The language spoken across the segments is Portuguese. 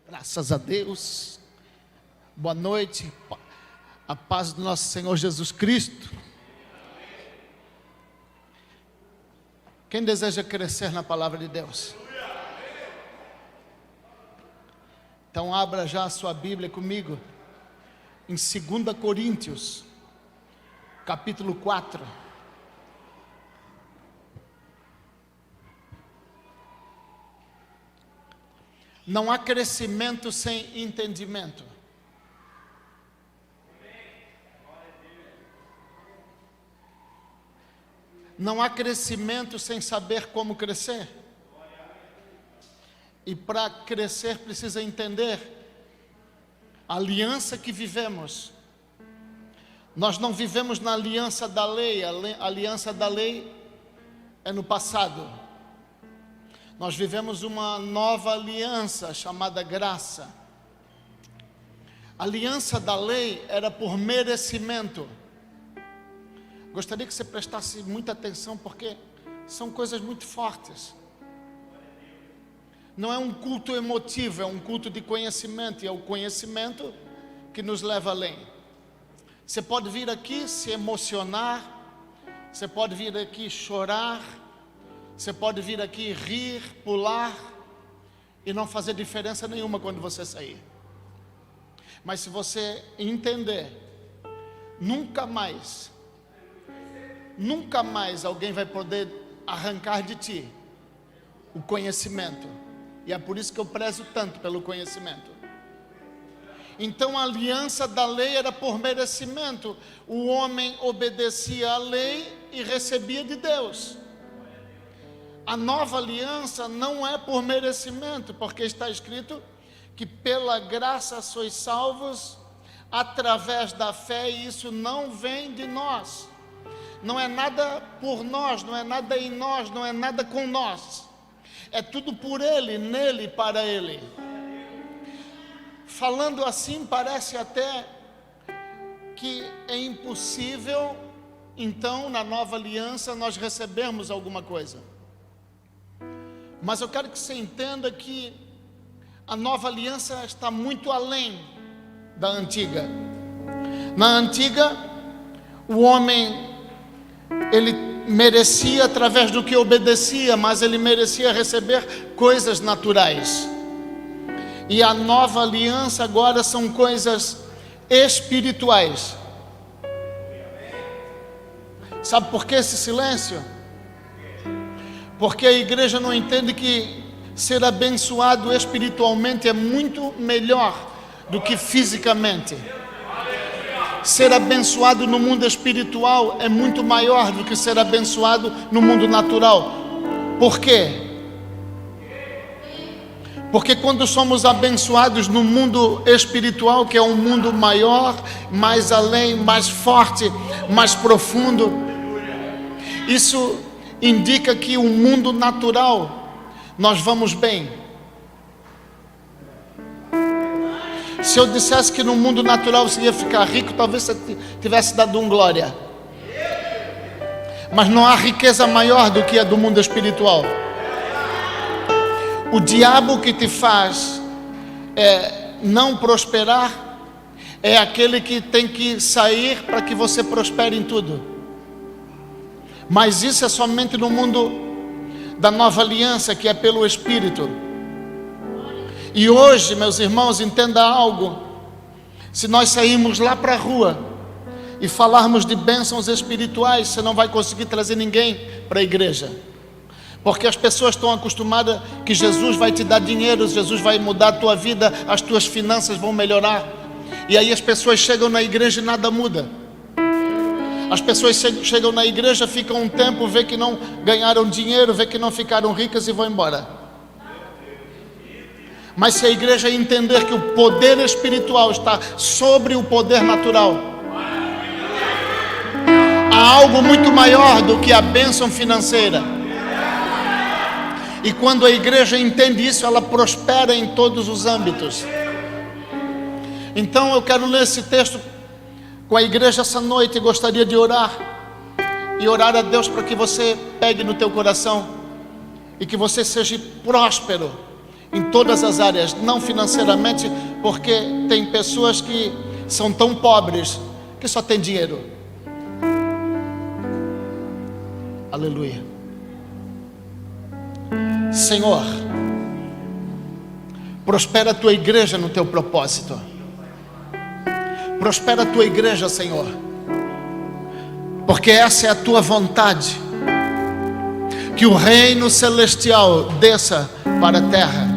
Graças a Deus. Boa noite. A paz do nosso Senhor Jesus Cristo. Quem deseja crescer na palavra de Deus? Então abra já a sua Bíblia comigo em 2 Coríntios, capítulo 4. Não há crescimento sem entendimento. Não há crescimento sem saber como crescer. E para crescer precisa entender a aliança que vivemos. Nós não vivemos na aliança da lei, a aliança da lei é no passado. Nós vivemos uma nova aliança chamada graça. A aliança da lei era por merecimento. Gostaria que você prestasse muita atenção, porque são coisas muito fortes. Não é um culto emotivo, é um culto de conhecimento, e é o conhecimento que nos leva além. Você pode vir aqui se emocionar, você pode vir aqui chorar, você pode vir aqui rir, pular, e não fazer diferença nenhuma quando você sair. Mas se você entender, nunca mais alguém vai poder arrancar de ti o conhecimento. E é por isso que eu prezo tanto pelo conhecimento. Então a aliança da lei era por merecimento. O homem obedecia à lei e recebia de Deus. A nova aliança não é por merecimento, porque está escrito que pela graça sois salvos através da fé, e isso não vem de nós. Não é nada por nós, não é nada em nós, não é nada com nós. É tudo por Ele, nele, para Ele. Falando assim, parece até que é impossível, então, na nova aliança, nós recebermos alguma coisa. Mas eu quero que você entenda que a nova aliança está muito além da antiga. Na antiga, o homem, ele merecia através do que obedecia, mas ele merecia receber coisas naturais. E a nova aliança agora são coisas espirituais. Sabe por que esse silêncio? Porque a igreja não entende que ser abençoado espiritualmente é muito melhor do que fisicamente. Ser abençoado no mundo espiritual é muito maior do que ser abençoado no mundo natural. Por quê? Porque quando somos abençoados no mundo espiritual, que é um mundo maior, mais além, mais forte, mais profundo, isso indica que o mundo natural nós vamos bem. Se eu dissesse que no mundo natural você ia ficar rico, talvez você tivesse dado um glória. Mas não há riqueza maior do que a do mundo espiritual. O diabo que te faz não prosperar é aquele que tem que sair para que você prospere em tudo. Mas isso é somente no mundo da nova aliança, que é pelo Espírito. E hoje, meus irmãos, entenda algo. Se nós sairmos lá para a rua e falarmos de bênçãos espirituais, você não vai conseguir trazer ninguém para a igreja. Porque as pessoas estão acostumadas que Jesus vai te dar dinheiro, Jesus vai mudar a tua vida, as tuas finanças vão melhorar. E aí as pessoas chegam na igreja e nada muda. As pessoas chegam na igreja, ficam um tempo, vê que não ganharam dinheiro, vê que não ficaram ricas e vão embora. Mas se a igreja entender que o poder espiritual está sobre o poder natural, há algo muito maior do que a bênção financeira. E quando a igreja entende isso, ela prospera em todos os âmbitos. Então eu quero ler esse texto com a igreja essa noite, e gostaria de orar a Deus para que você pegue no teu coração e que você seja próspero em todas as áreas, não financeiramente, porque tem pessoas que são tão pobres que só tem dinheiro. Aleluia. Senhor, prospera a tua igreja no teu propósito. Prospera a tua igreja, Senhor, porque essa é a tua vontade, que o reino celestial desça para a terra,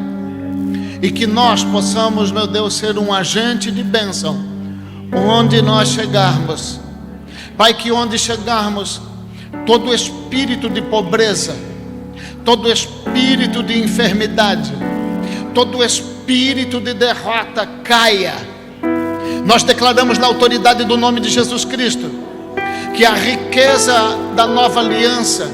e que nós possamos, meu Deus, ser um agente de bênção onde nós chegarmos. Pai, que onde chegarmos, todo espírito de pobreza, todo espírito de enfermidade, todo espírito de derrota caia. Nós declaramos na autoridade do nome de Jesus Cristo que a riqueza da nova aliança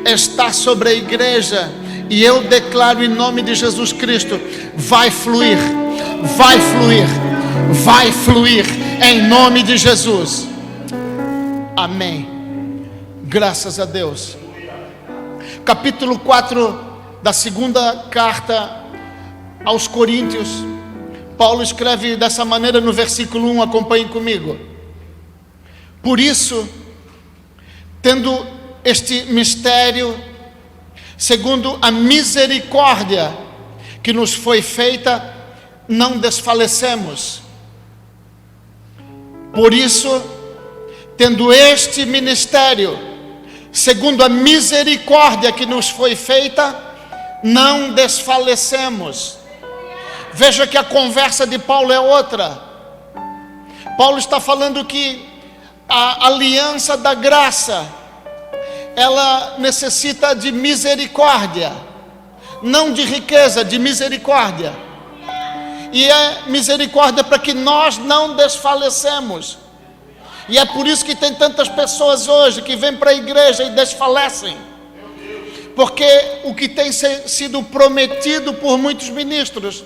está sobre a igreja, e eu declaro em nome de Jesus Cristo: vai fluir, vai fluir, vai fluir em nome de Jesus. Amém. Graças a Deus. Capítulo 4 da segunda carta aos Coríntios, Paulo escreve dessa maneira no versículo 1, acompanhem comigo. Por isso, tendo este mistério, segundo a misericórdia que nos foi feita, não desfalecemos. Por isso, tendo este ministério, segundo a misericórdia que nos foi feita, não desfalecemos. Veja que a conversa de Paulo é outra. Paulo está falando que a aliança da graça, ela necessita de misericórdia, não de riqueza, de misericórdia. E é misericórdia para que nós não desfalecemos. E é por isso que tem tantas pessoas hoje que vêm para a igreja e desfalecem, porque o que tem sido prometido por muitos ministros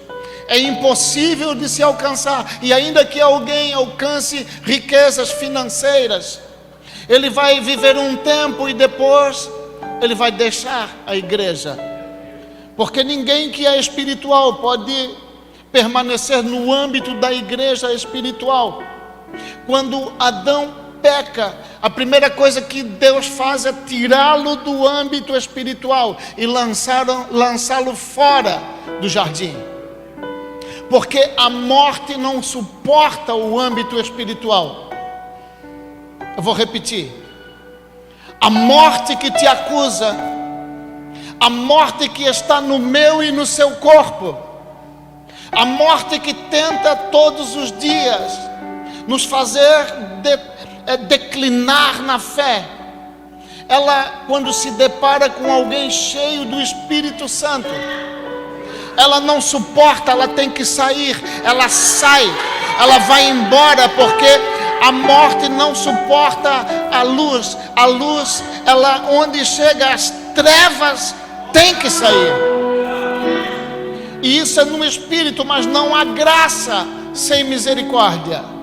é impossível de se alcançar. E ainda que alguém alcance riquezas financeiras, ele vai viver um tempo e depois ele vai deixar a igreja, porque ninguém que é espiritual pode permanecer no âmbito da igreja espiritual. Quando Adão peca, a primeira coisa que Deus faz é tirá-lo do âmbito espiritual e lançá-lo fora do jardim, porque a morte não suporta o âmbito espiritual. Eu vou repetir: a morte que te acusa, a morte que está no meu e no seu corpo, a morte que tenta todos os dias nos fazer declinar na fé, ela, quando se depara com alguém cheio do Espírito Santo, ela não suporta, ela tem que sair, ela sai, ela vai embora, porque a morte não suporta a luz, ela, onde chega as trevas, tem que sair. E isso é no Espírito, mas não há graça sem misericórdia.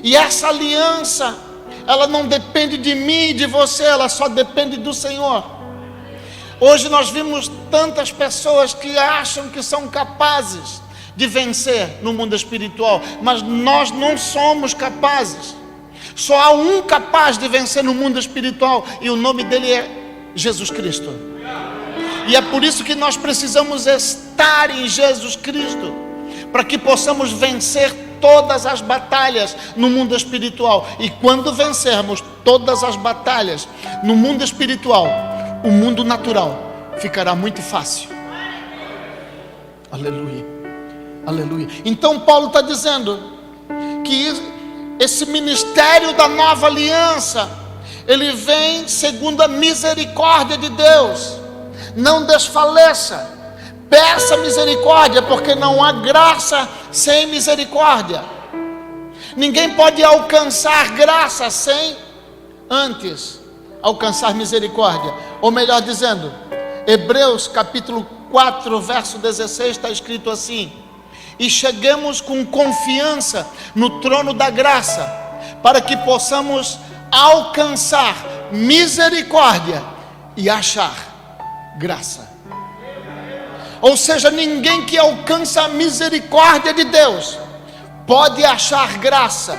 E essa aliança, ela não depende de mim e de você, ela só depende do Senhor. Hoje nós vimos tantas pessoas que acham que são capazes de vencer no mundo espiritual, mas nós não somos capazes. Só há um capaz de vencer no mundo espiritual, e o nome dele é Jesus Cristo. E é por isso que nós precisamos estar em Jesus Cristo, para que possamos vencer todas as batalhas no mundo espiritual. E quando vencermos todas as batalhas no mundo espiritual, o mundo natural ficará muito fácil. Aleluia, aleluia. Então Paulo está dizendo que esse ministério da nova aliança, ele vem segundo a misericórdia de Deus. Não desfaleça, peça misericórdia, porque não há graça sem misericórdia. Ninguém pode alcançar graça sem antes alcançar misericórdia. Ou melhor dizendo, Hebreus capítulo 4, verso 16, está escrito assim: e chegamos com confiança no trono da graça, para que possamos alcançar misericórdia e achar graça. Ou seja, ninguém que alcança a misericórdia de Deus pode achar graça.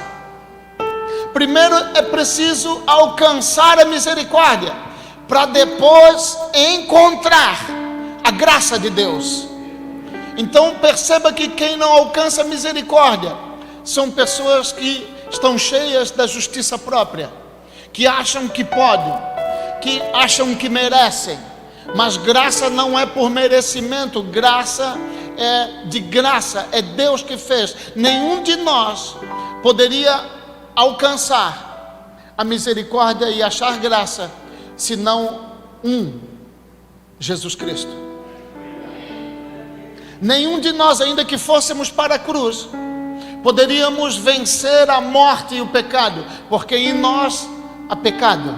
Primeiro é preciso alcançar a misericórdia, para depois encontrar a graça de Deus. Então perceba que quem não alcança a misericórdia são pessoas que estão cheias da justiça própria, que acham que podem, que acham que merecem. Mas graça não é por merecimento, graça é de graça, é Deus que fez. Nenhum de nós poderia alcançar a misericórdia e achar graça, senão Jesus Cristo. Nenhum de nós, ainda que fôssemos para a cruz, poderíamos vencer a morte e o pecado, porque em nós há pecado.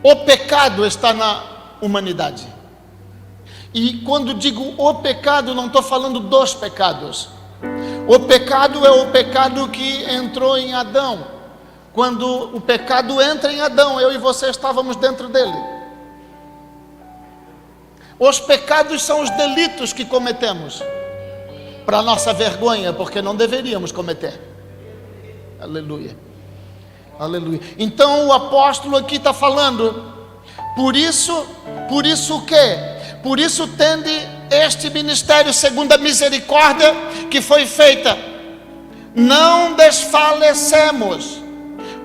O pecado está na humanidade. E quando digo o pecado, não estou falando dos pecados. O pecado é o pecado que entrou em Adão. Quando o pecado entra em Adão, eu e você estávamos dentro dele. Os pecados são os delitos que cometemos, para nossa vergonha, porque não deveríamos cometer. Aleluia, aleluia. Então o apóstolo aqui está falando, por isso o quê? Por isso tende este ministério segundo a misericórdia que foi feita, não desfalecemos.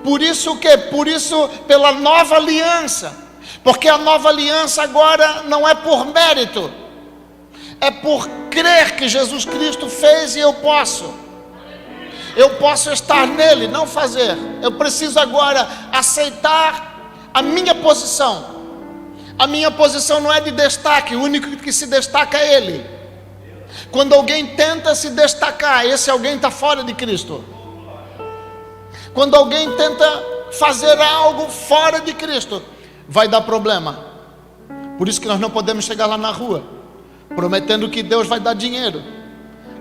Por isso o quê? Por isso pela nova aliança, porque a nova aliança agora não é por mérito, é por crer que Jesus Cristo fez e eu posso estar nele, não fazer. Eu preciso agora aceitar a minha posição. A minha posição não é de destaque, o único que se destaca é ele. Quando alguém tenta se destacar, esse alguém está fora de Cristo. Quando alguém tenta fazer algo fora de Cristo, vai dar problema. Por isso que nós não podemos chegar lá na rua prometendo que Deus vai dar dinheiro,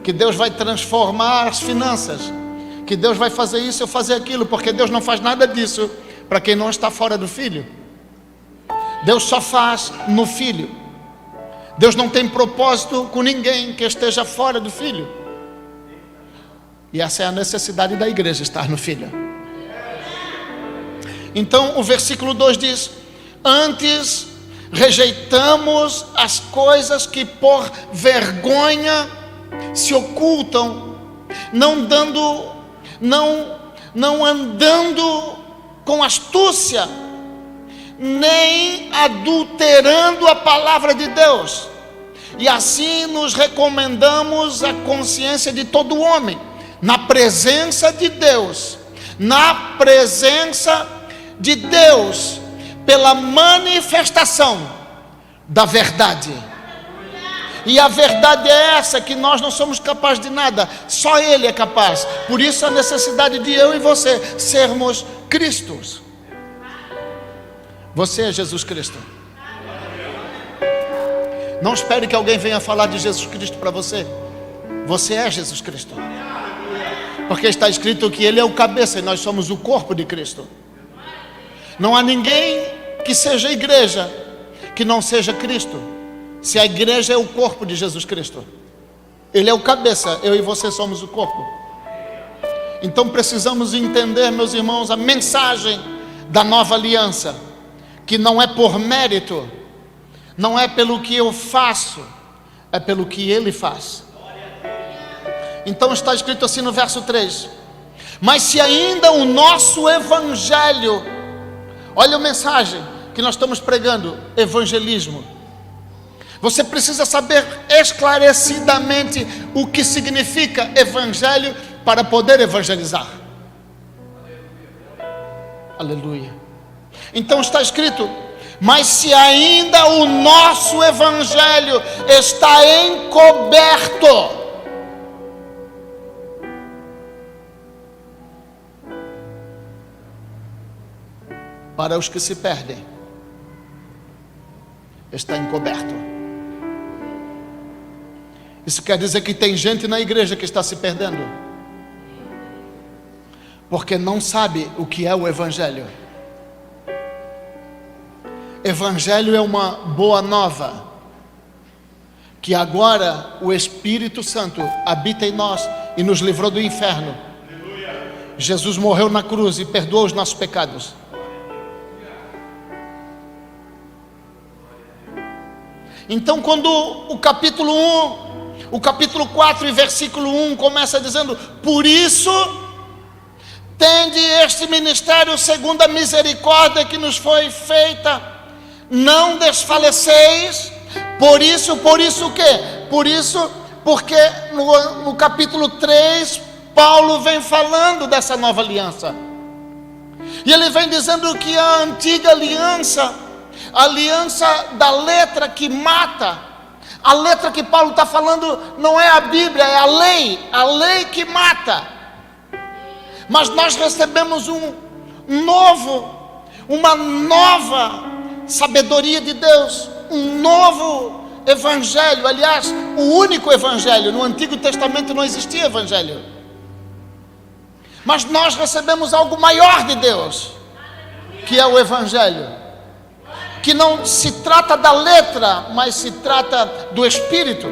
que Deus vai transformar as finanças, que Deus vai fazer isso ou fazer aquilo, porque Deus não faz nada disso para quem não está fora do Filho. Deus só faz no Filho. Deus não tem propósito com ninguém que esteja fora do Filho. E essa é a necessidade da igreja, estar no Filho. Então o versículo 2 diz: antes rejeitamos as coisas que por vergonha se ocultam, não andando com astúcia, nem adulterando a palavra de Deus, e assim nos recomendamos a consciência de todo homem, na presença de Deus, pela manifestação da verdade. E a verdade é essa, que nós não somos capazes de nada, só Ele é capaz. Por isso a necessidade de eu e você sermos Cristos. Você é Jesus Cristo. Não espere que alguém venha falar de Jesus Cristo para você. Você é Jesus Cristo. Porque está escrito que Ele é o cabeça e nós somos o corpo de Cristo. Não há ninguém que seja igreja que não seja Cristo. Se a igreja é o corpo de Jesus Cristo, Ele é o cabeça, eu e você somos o corpo. Então precisamos entender, meus irmãos, a mensagem da nova aliança, que não é por mérito, não é pelo que eu faço, é pelo que Ele faz. Então está escrito assim no verso 3: mas se ainda o nosso evangelho, olha a mensagem que nós estamos pregando, evangelismo. Você precisa saber esclarecidamente o que significa evangelho para poder evangelizar. Aleluia. Então está escrito: mas se ainda o nosso evangelho está encoberto, para os que se perdem, está encoberto. Isso quer dizer que tem gente na igreja que está se perdendo, porque não sabe o que é o evangelho. Evangelho é uma boa nova. que agora o Espírito Santo habita em nós e nos livrou do inferno. Jesus morreu na cruz e perdoou os nossos pecados. Então, quando o capítulo 1, o capítulo 4 e versículo 1 começa dizendo: por isso, tende este ministério segundo a misericórdia que nos foi feita, não desfaleceis. Por isso o quê? Por isso, porque no capítulo 3, Paulo vem falando dessa nova aliança. E ele vem dizendo que a antiga aliança, a aliança da letra que mata, a letra que Paulo está falando não é a Bíblia, é a lei que mata. Mas nós recebemos uma nova sabedoria de Deus, um novo evangelho. Aliás, o único evangelho. No Antigo Testamento não existia evangelho. Mas nós recebemos algo maior de Deus, que é o evangelho, que não se trata da letra, mas se trata do Espírito.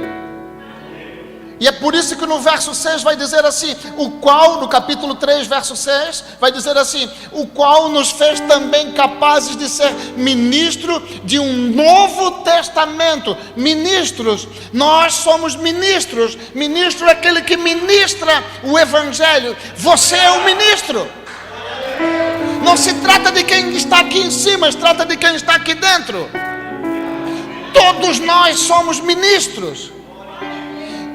E é por isso que no verso 6 vai dizer assim, no capítulo 3, verso 6, vai dizer assim: o qual nos fez também capazes de ser ministro de um novo testamento. Ministros, nós somos ministros. Ministro é aquele que ministra o evangelho. Você é o ministro. Não se trata de quem está aqui em cima, se trata de quem está aqui dentro. Todos nós somos ministros.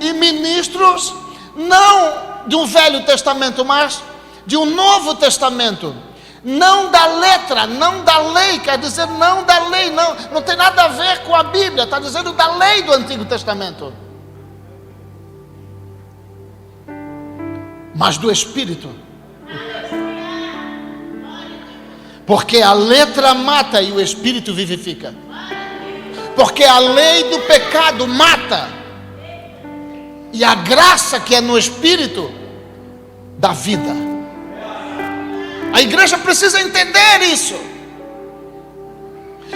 E ministros não de um Velho Testamento, mas de um Novo Testamento. Não da letra, não da lei, quer dizer, não da lei, não tem nada a ver com a Bíblia, está dizendo da lei do Antigo Testamento. Mas do Espírito. Porque a letra mata e o Espírito vivifica. Porque a lei do pecado mata. E a graça que é no Espírito dá vida. A igreja precisa entender isso.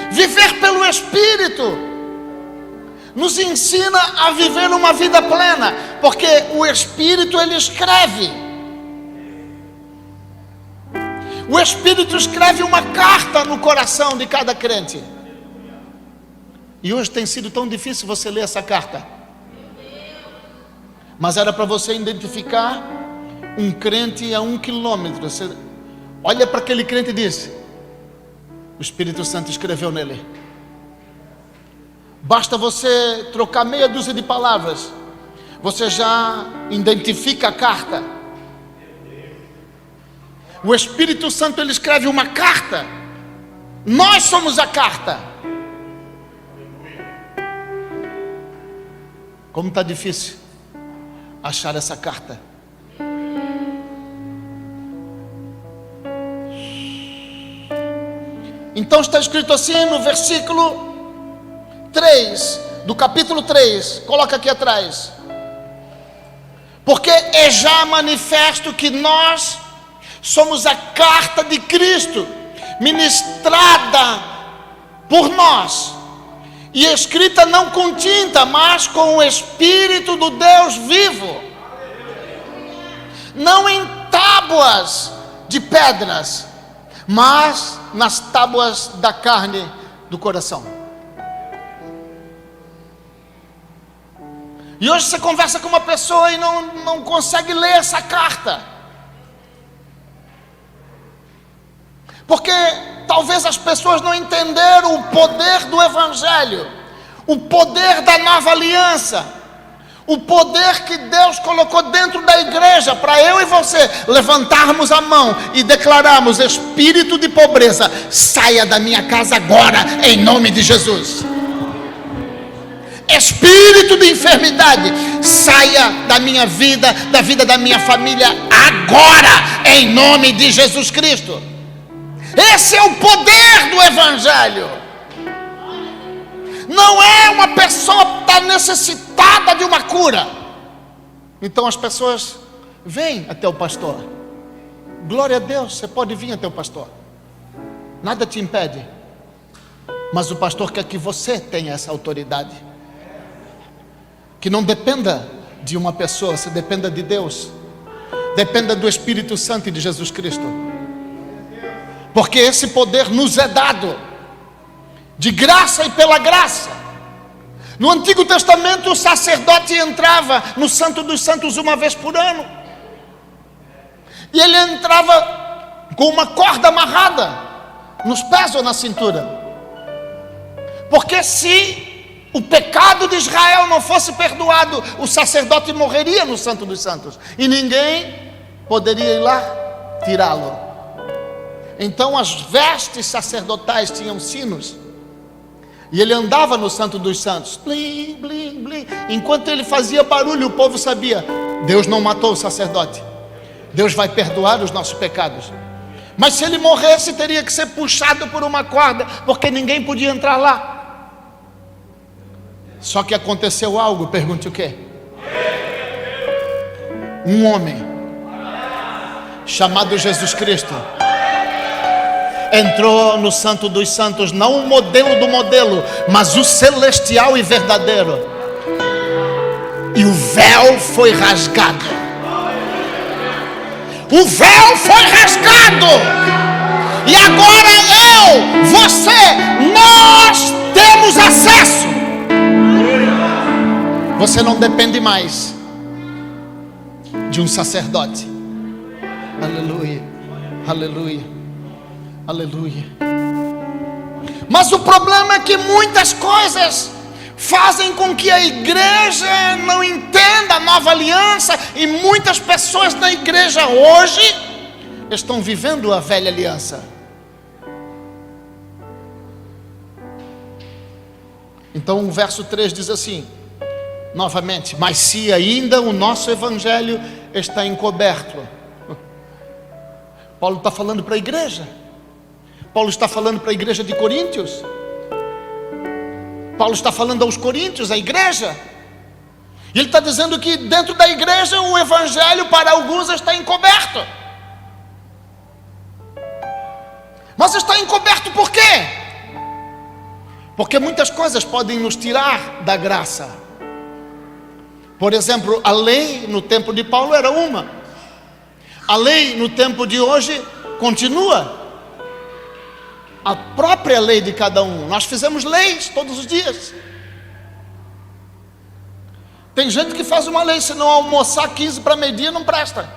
Viver pelo Espírito nos ensina a viver uma vida plena. Porque o Espírito, ele escreve. O Espírito escreve uma carta no coração de cada crente. E hoje tem sido tão difícil você ler essa carta. Mas era para você identificar um crente a 1 quilômetro. Você olha para aquele crente e diz: o Espírito Santo escreveu nele. Basta você trocar meia dúzia de palavras, você já identifica a carta. O Espírito Santo, ele escreve uma carta. Nós somos a carta. Como está difícil achar essa carta. Então está escrito assim no versículo 3 do capítulo 3, coloca aqui atrás: porque é já manifesto que nós somos a carta de Cristo, ministrada por nós e escrita não com tinta, mas com o Espírito do Deus vivo, não em tábuas de pedras, mas nas tábuas da carne do coração. E hoje você conversa com uma pessoa e não consegue ler essa carta, porque talvez as pessoas não entenderam o poder do Evangelho, o poder da nova aliança, o poder que Deus colocou dentro da igreja para eu e você levantarmos a mão e declararmos: espírito de pobreza, saia da minha casa agora, em nome de Jesus. Espírito de enfermidade, saia da minha vida, da vida da minha família agora, em nome de Jesus Cristo. Esse é o poder do Evangelho. Não é uma pessoa que está necessitada de uma cura. Então as pessoas vêm até o pastor. Glória a Deus, você pode vir até o pastor. Nada te impede. Mas o pastor quer que você tenha essa autoridade. que não dependa de uma pessoa, se dependa de Deus, dependa do Espírito Santo e de Jesus Cristo, porque esse poder nos é dado de graça e pela graça. No Antigo Testamento, o sacerdote entrava no Santo dos Santos uma vez por ano, e ele entrava com uma corda amarrada nos pés ou na cintura, porque se o pecado de Israel não fosse perdoado, o sacerdote morreria no Santo dos Santos, e ninguém poderia ir lá tirá-lo. Então as vestes sacerdotais tinham sinos, e ele andava no Santo dos Santos, blim, blim, blim. Enquanto ele fazia barulho, o povo sabia: Deus não matou o sacerdote, Deus vai perdoar os nossos pecados. Mas se ele morresse, teria que ser puxado por uma corda, porque ninguém podia entrar lá. Só que aconteceu algo, pergunte o quê? Um homem chamado Jesus Cristo entrou no Santo dos Santos, não o modelo do modelo, mas o celestial e verdadeiro, e o véu foi rasgado. O véu foi rasgado, e agora eu, você, nós temos acesso. Você não depende mais de um sacerdote. Aleluia, aleluia, aleluia. Mas o problema é que muitas coisas fazem com que a igreja não entenda a nova aliança, e muitas pessoas da igreja hoje estão vivendo a velha aliança. Então o verso 3 diz assim, novamente: mas se ainda o nosso evangelho está encoberto. Paulo está falando para a igreja. Paulo está falando para a igreja de Coríntios. Paulo está falando aos coríntios, a igreja. E ele está dizendo que dentro da igreja o evangelho para alguns está encoberto. Mas está encoberto por quê? Porque muitas coisas podem nos tirar da graça. Por exemplo, a lei no tempo de Paulo era uma. A lei no tempo de hoje continua. A própria lei de cada um. Nós fizemos leis todos os dias. Tem gente que faz uma lei: se não almoçar 15 para meio-dia não presta.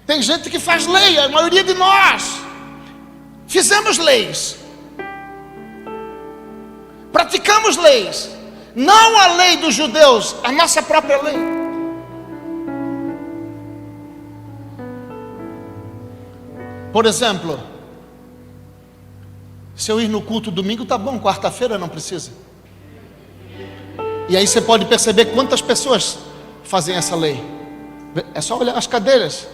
Tem gente que faz lei. A maioria de nós fizemos leis, praticamos leis. Não a lei dos judeus, a nossa própria lei. Por exemplo, se eu ir no culto domingo, tá bom, quarta-feira não precisa. E aí você pode perceber quantas pessoas fazem essa lei. É só olhar as cadeiras.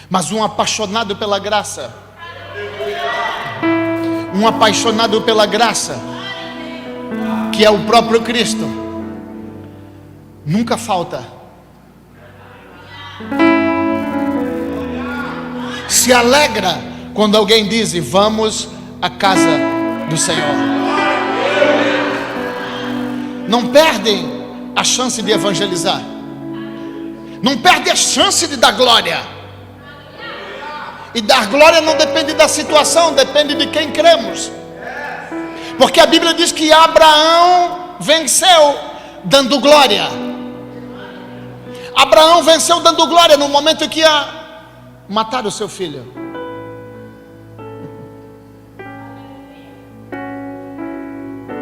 Mas um apaixonado pela graça, um apaixonado pela graça, que é o próprio Cristo, nunca falta. Se alegra quando alguém diz: vamos à casa do Senhor. Não perdem a chance de evangelizar. Não perdem a chance de dar glória. E dar glória não depende da situação, depende de quem cremos. Porque a Bíblia diz que Abraão venceu dando glória. Abraão venceu dando glória no momento que ia matar o seu filho.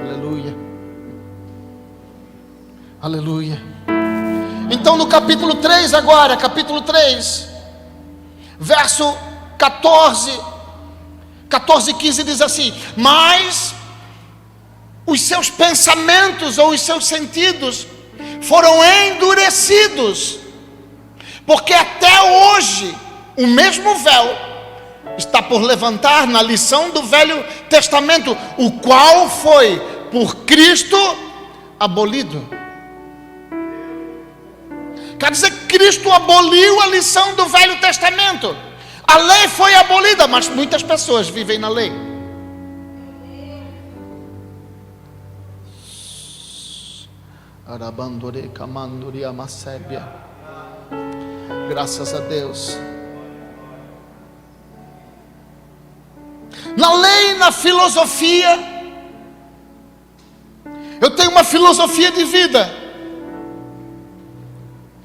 Aleluia. Aleluia. Então no capítulo 3 agora, capítulo 3, verso 14 e 15 diz assim: mas os seus pensamentos ou os seus sentidos foram endurecidos, porque até hoje o mesmo véu está por levantar na lição do Velho Testamento, o qual foi por Cristo abolido. Quer dizer que Cristo aboliu a lição do Velho Testamento. A lei foi abolida, mas muitas pessoas vivem na lei. Graças a Deus. Na lei, na filosofia, eu tenho uma filosofia de vida.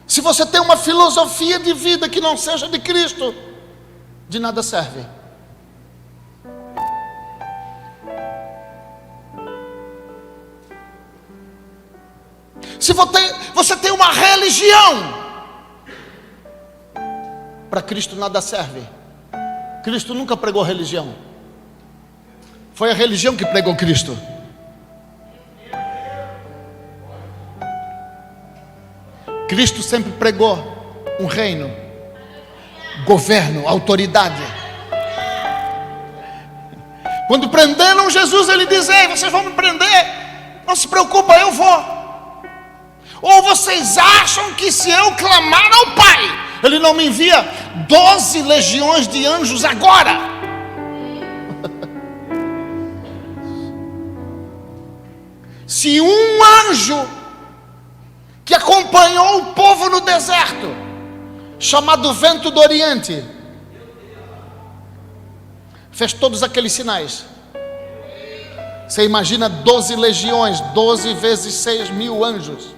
Se você tem uma filosofia de vida que não seja de Cristo, de nada serve. Se você tem uma religião, para Cristo nada serve. Cristo nunca pregou religião. Foi a religião que pregou Cristo. Cristo sempre pregou um reino, governo, autoridade. Quando prenderam Jesus, ele diz: ei, vocês vão me prender, não se preocupa, eu vou. Ou vocês acham que se eu clamar ao Pai, Ele não me envia 12 legiões de anjos agora? Se um anjo que acompanhou o povo no deserto, chamado Vento do Oriente, fez todos aqueles sinais, você imagina 12 legiões, 12 vezes 6 mil anjos.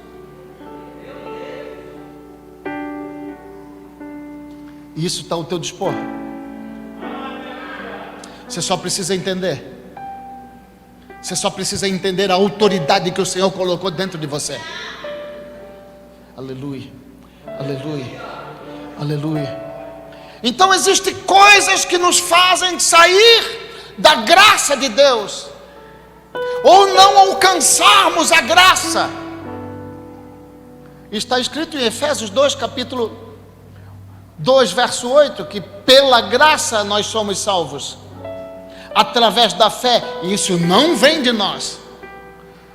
E isso está ao teu dispor. Você só precisa entender. Você só precisa entender a autoridade que o Senhor colocou dentro de você. Aleluia, aleluia, aleluia. Então existem coisas que nos fazem sair da graça de Deus, ou não alcançarmos a graça. Está escrito em Efésios 2, capítulo 2, verso 8, que pela graça nós somos salvos, através da fé. E isso não vem de nós,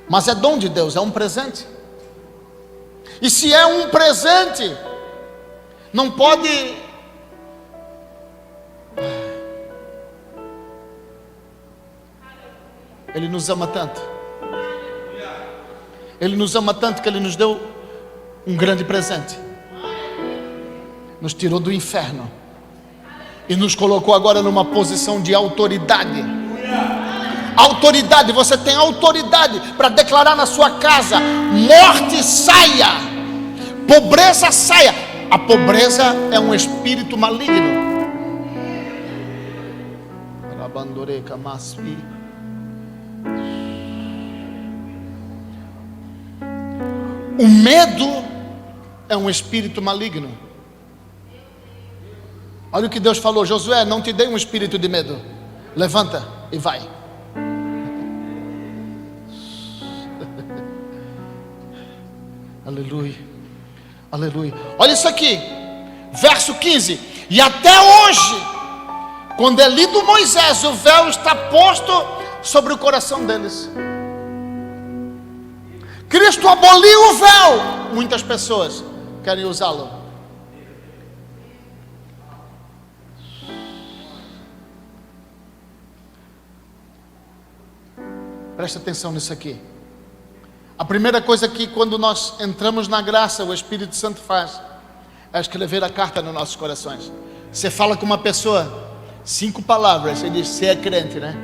mas é dom de Deus, é um presente. E se é um presente, não pode... Ele nos ama tanto. Ele nos ama tanto que Ele nos deu um grande presente. Nos tirou do inferno e nos colocou agora numa posição de autoridade. Autoridade, você tem autoridade para declarar na sua casa: morte saia, pobreza saia. A pobreza é um espírito maligno. O medo é um espírito maligno. Olha o que Deus falou: Josué, não te dei um espírito de medo, levanta e vai. Aleluia, aleluia. Olha isso aqui, verso 15. E até hoje, quando é lido Moisés, o véu está posto sobre o coração deles. Cristo aboliu o véu. Muitas pessoas querem usá-lo. Presta atenção nisso aqui. A primeira coisa que quando nós entramos na graça, o Espírito Santo faz é escrever a carta nos nossos corações. Você fala com uma pessoa 5 palavras, você diz: você é crente, né?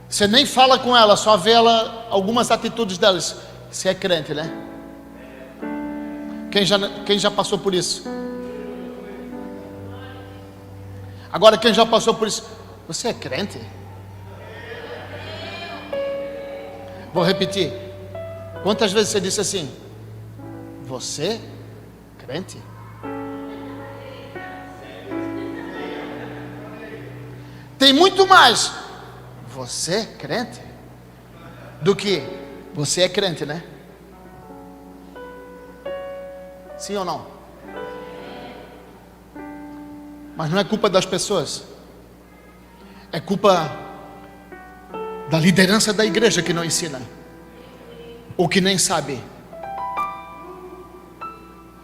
Você nem fala com ela, só vê ela, algumas atitudes delas. Você é crente, né? Quem já passou por isso? Agora, quem já passou por isso? Você é crente? Vou repetir. Quantas vezes você disse assim: você, crente? Tem muito mais você, crente, do que você é crente, né? Sim ou não? Mas não é culpa das pessoas, é culpa da liderança da igreja que não ensina, ou que nem sabe.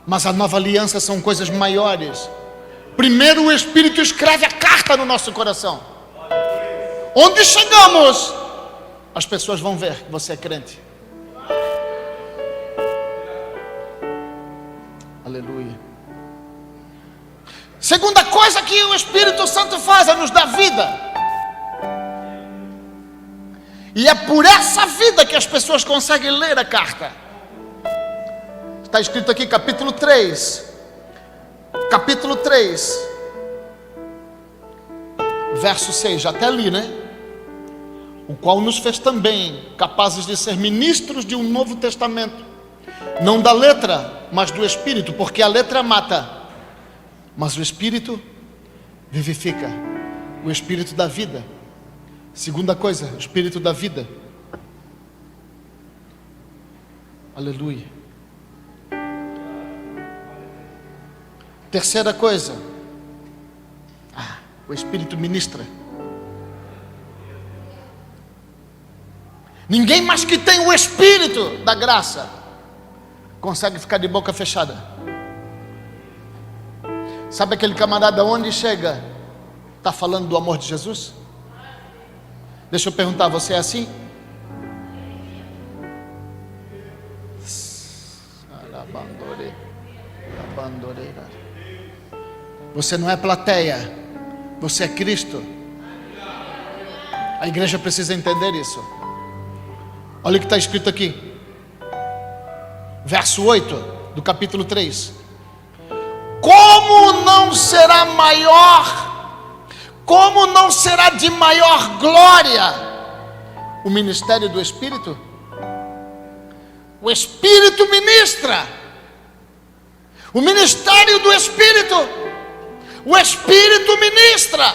Mas a nova aliança são coisas maiores. Primeiro o Espírito escreve a carta no nosso coração. Onde chegamos, as pessoas vão ver que você é crente. Aleluia. Segunda coisa que o Espírito Santo faz é nos dar vida. E é por essa vida que as pessoas conseguem ler a carta. Está escrito aqui, capítulo 3. Capítulo 3, verso 6, já até li, né? O qual nos fez também capazes de ser ministros de um novo testamento, não da letra, mas do Espírito, porque a letra mata, mas o Espírito vivifica. O Espírito da vida. Segunda coisa, o Espírito da vida. Aleluia. Terceira coisa, o Espírito ministra. Ninguém mais que tem o Espírito da graça consegue ficar de boca fechada. Sabe aquele camarada onde chega, está falando do amor de Jesus? Deixa eu perguntar, você é assim? Você não é plateia, você é Cristo. A igreja precisa entender isso. Olha o que está escrito aqui, verso 8 do capítulo 3. Como não será maior, como não será de maior glória o ministério do Espírito? O Espírito ministra. O ministério do Espírito, o Espírito ministra.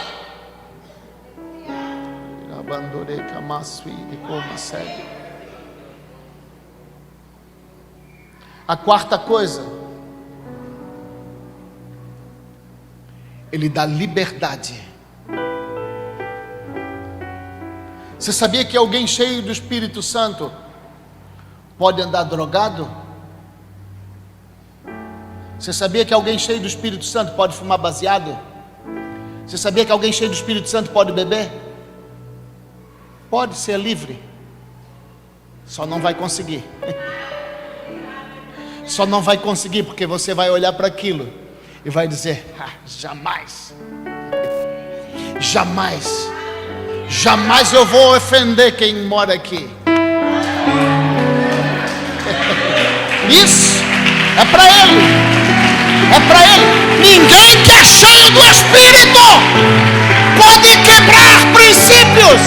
A quarta coisa, ele dá liberdade. Você sabia que alguém cheio do Espírito Santo pode andar drogado? Você sabia que alguém cheio do Espírito Santo pode fumar baseado? Você sabia que alguém cheio do Espírito Santo pode beber? Pode ser livre. Só não vai conseguir. Só não vai conseguir porque você vai olhar para aquilo e vai dizer: jamais, jamais, jamais eu vou ofender quem mora aqui. Isso é para ele. É para ele. Ninguém que é cheio do Espírito pode quebrar princípios.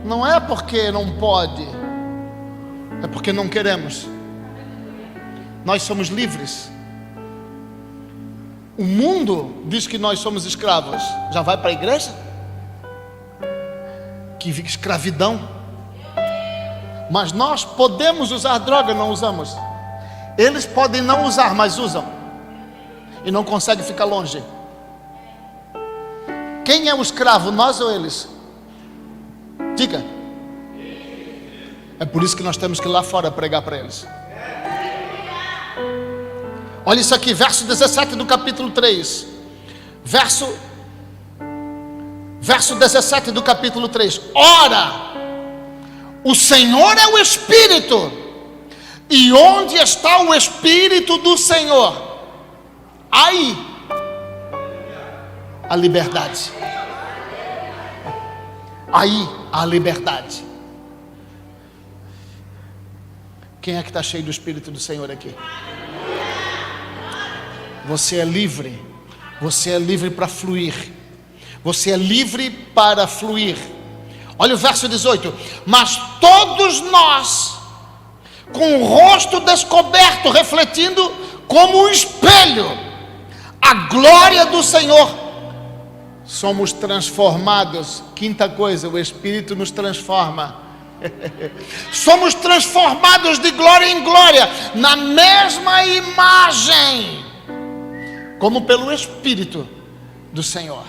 Não é porque não pode, é porque não queremos. Nós somos livres. O mundo diz que nós somos escravos. Já vai para a igreja? Que escravidão. Mas nós podemos usar droga, não usamos. Eles podem não usar, mas usam. E não conseguem ficar longe. Quem é o escravo, nós ou eles? Diga. É por isso que nós temos que ir lá fora pregar para eles. Olha isso aqui, verso 17 do capítulo 3. Verso 17 do capítulo 3. Ora, o Senhor é o Espírito, e onde está o Espírito do Senhor, aí a liberdade. Aí a liberdade. Quem é que está cheio do Espírito do Senhor aqui? Você é livre. Você é livre para fluir. Você é livre para fluir. Olha o verso 18. Mas todos nós, com o rosto descoberto, refletindo como um espelho a glória do Senhor, somos transformados. Quinta coisa, o Espírito nos transforma. Somos transformados de glória em glória, na mesma imagem, como pelo Espírito do Senhor.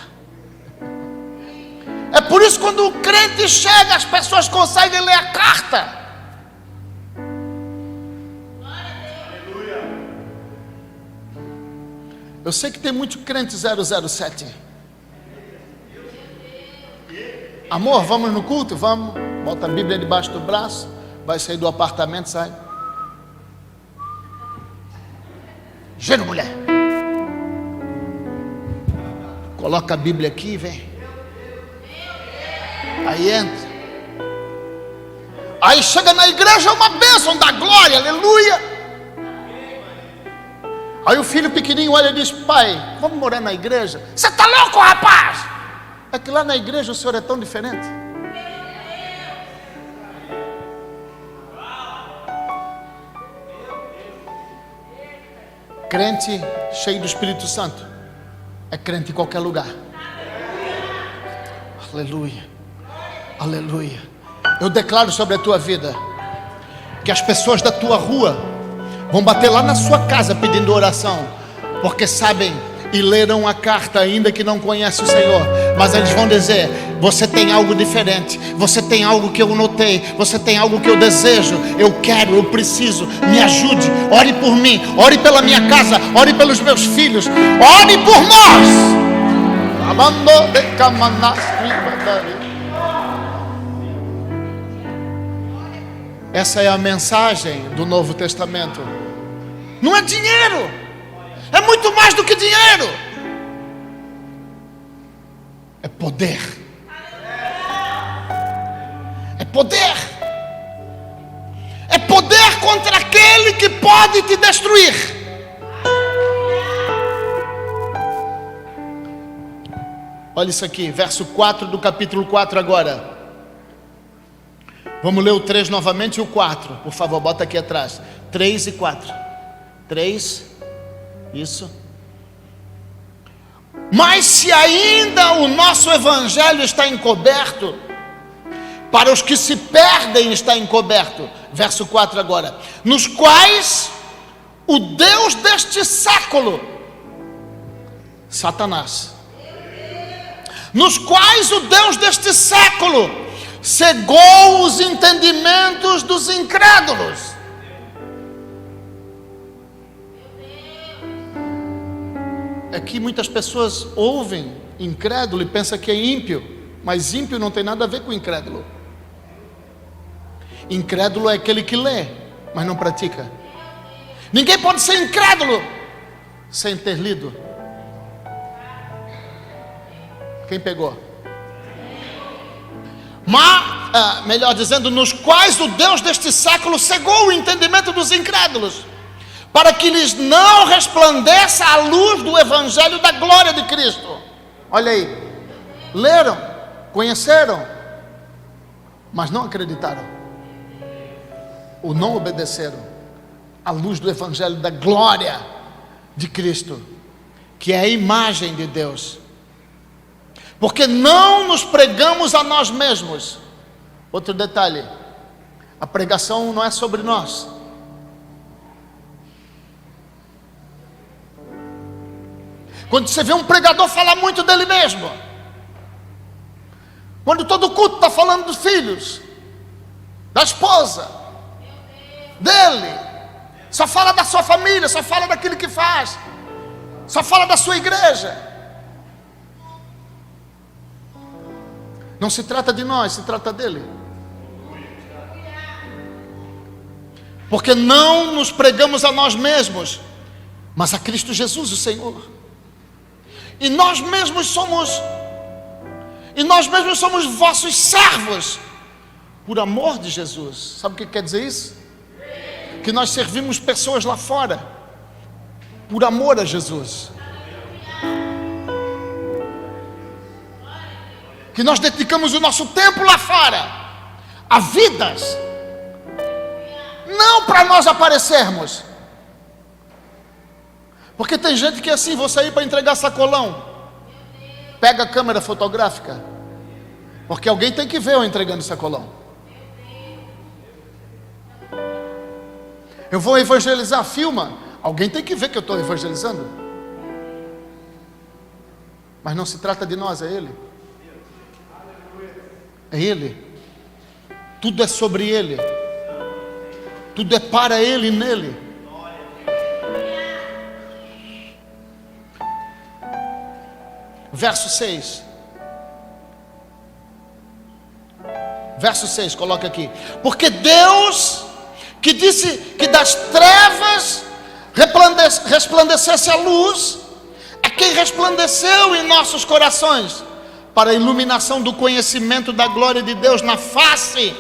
É por isso que quando o crente chega, as pessoas conseguem ler a carta. Eu sei que tem muito crente 007. Amor, vamos no culto? Vamos. Bota a Bíblia debaixo do braço. Vai sair do apartamento, sai. Chega, mulher. Coloca a Bíblia aqui e vem. Aí entra. Aí chega na igreja, é uma bênção da glória, aleluia. Aí o filho pequenininho olha e diz: pai, vamos morar na igreja? Você está louco, rapaz? É que lá na igreja o senhor é tão diferente. Crente cheio do Espírito Santo é crente em qualquer lugar. Aleluia, aleluia. Eu declaro sobre a tua vida que as pessoas da tua rua vão bater lá na sua casa pedindo oração, porque sabem e leram a carta, ainda que não conhecem o Senhor, mas eles vão dizer: você tem algo diferente, você tem algo que eu notei, você tem algo que eu desejo, eu quero, eu preciso, me ajude, ore por mim, ore pela minha casa, ore pelos meus filhos, ore por nós. Essa é a mensagem do Novo Testamento. Não é dinheiro, é muito mais do que dinheiro, é poder. É poder. É poder contra aquele que pode te destruir. Olha isso aqui, verso 4 do capítulo 4 agora. Vamos ler o 3 novamente e o 4, por favor, bota aqui atrás. 3 e 4. 3, isso. Mas se ainda o nosso evangelho está encoberto, para os que se perdem está encoberto. Verso 4 agora. Nos quais o Deus deste século, Satanás, nos quais o Deus deste século cegou os entendimentos dos incrédulos. É que muitas pessoas ouvem incrédulo e pensam que é ímpio, mas ímpio não tem nada a ver com incrédulo. Incrédulo é aquele que lê, mas não pratica. Ninguém pode ser incrédulo sem ter lido. Quem pegou? Mas, melhor dizendo, nos quais o Deus deste século cegou o entendimento dos incrédulos, para que lhes não resplandeça a luz do evangelho da glória de Cristo. Olha aí, leram, conheceram, mas não acreditaram, ou não obedeceram à luz do evangelho da glória de Cristo, que é a imagem de Deus. Porque não nos pregamos a nós mesmos. Outro detalhe, a pregação não é sobre nós. Quando você vê um pregador falar muito dele mesmo, quando todo culto está falando dos filhos, da esposa, dele, só fala da sua família, só fala daquilo que faz, só fala da sua igreja. Não se trata de nós, se trata dele. Porque não nos pregamos a nós mesmos, mas a Cristo Jesus, o Senhor. E nós mesmos somos vossos servos, por amor de Jesus. Sabe o que quer dizer isso? Que nós servimos pessoas lá fora, por amor a Jesus. Que nós dedicamos o nosso tempo lá fora, a vidas, não para nós aparecermos. Porque tem gente que é assim: vou sair para entregar sacolão, pega a câmera fotográfica, porque alguém tem que ver eu entregando sacolão. Eu vou evangelizar, filma, alguém tem que ver que eu estou evangelizando. Mas não se trata de nós, é Ele. É Ele. Tudo é sobre Ele. Tudo é para Ele e nele. Verso 6. Verso 6, coloca aqui. Porque Deus, que disse que das trevas resplandecesse a luz, é quem resplandeceu em nossos corações, para a iluminação do conhecimento da glória de Deus na face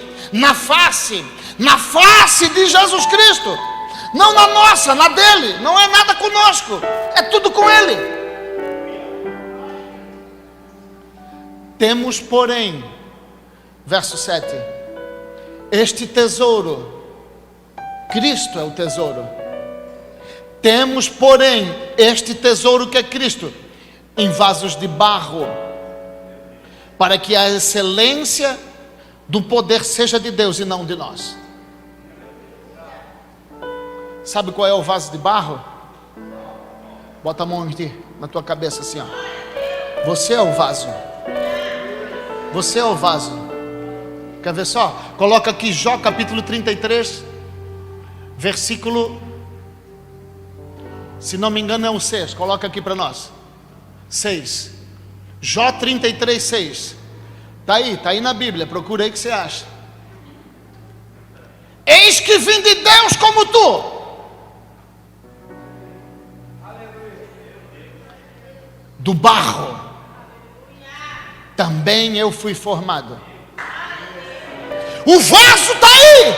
de Jesus Cristo. Não na nossa, na dele. Não é nada conosco, é tudo com Ele. Temos, porém, verso 7, este tesouro, Cristo é o tesouro. Temos, porém, este tesouro que é Cristo, em vasos de barro, para que a excelência do poder seja de Deus e não de nós. Sabe qual é o vaso de barro? Bota a mão aqui na tua cabeça assim, ó. Você é o vaso. Você é o vaso. Quer ver só? Coloca aqui Jó capítulo 33, versículo, se não me engano é o 6. Coloca aqui para nós. 6. Jó 33, 6. Está aí na Bíblia. Procura aí que você acha. Eis que vim de Deus como tu. Do barro também eu fui formado. O vaso está aí.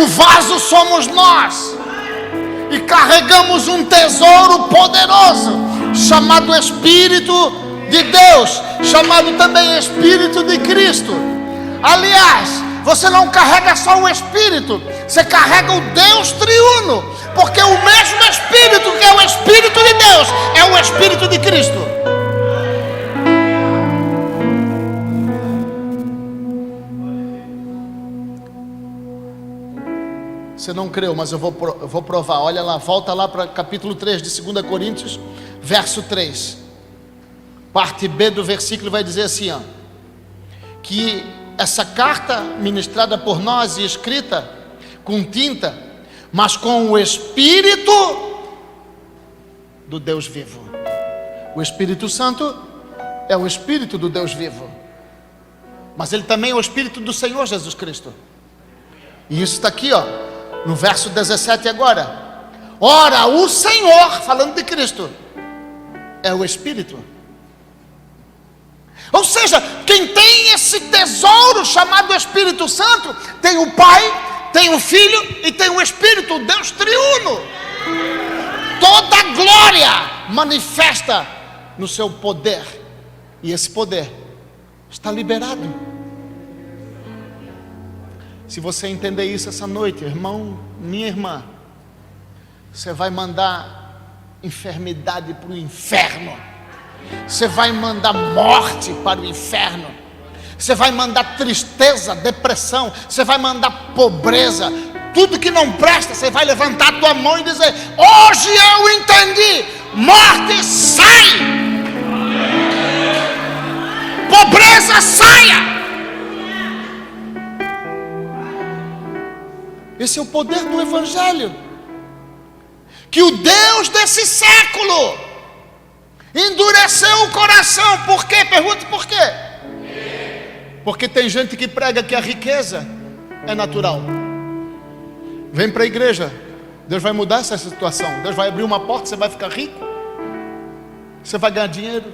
O vaso somos nós. E carregamos um tesouro poderoso, chamado Espírito de Deus, chamado também Espírito de Cristo. Aliás, você não carrega só o Espírito, você carrega o Deus triuno, porque o mesmo Espírito que é o Espírito de Deus é o Espírito de Cristo. Você não creu, mas eu vou provar. Olha lá, volta lá para capítulo 3 de 2 Coríntios, verso 3. Parte B do versículo vai dizer assim, ó, que essa carta ministrada por nós e escrita com tinta, mas com o Espírito do Deus vivo. O Espírito Santo é o Espírito do Deus vivo, mas ele também é o Espírito do Senhor Jesus Cristo. E isso está aqui, ó, no verso 17 agora. Ora, o Senhor, falando de Cristo, é o Espírito. Ou seja, quem tem esse tesouro chamado Espírito Santo, tem o Pai, tem o Filho e tem o Espírito, o Deus triuno. Toda a glória manifesta no seu poder, e esse poder está liberado. Se você entender isso essa noite, irmão, minha irmã, você vai mandar enfermidade para o inferno. Você vai mandar morte para o inferno. Você vai mandar tristeza, depressão. Você vai mandar pobreza. Tudo que não presta, você vai levantar a tua mão e dizer: hoje eu entendi. Morte, sai. Pobreza, saia. Esse é o poder do Evangelho. Que o Deus desse século endureceu o coração. Por quê? Pergunte por quê. Porque tem gente que prega que a riqueza é natural. Vem para a igreja, Deus vai mudar essa situação. Deus vai abrir uma porta, você vai ficar rico, você vai ganhar dinheiro,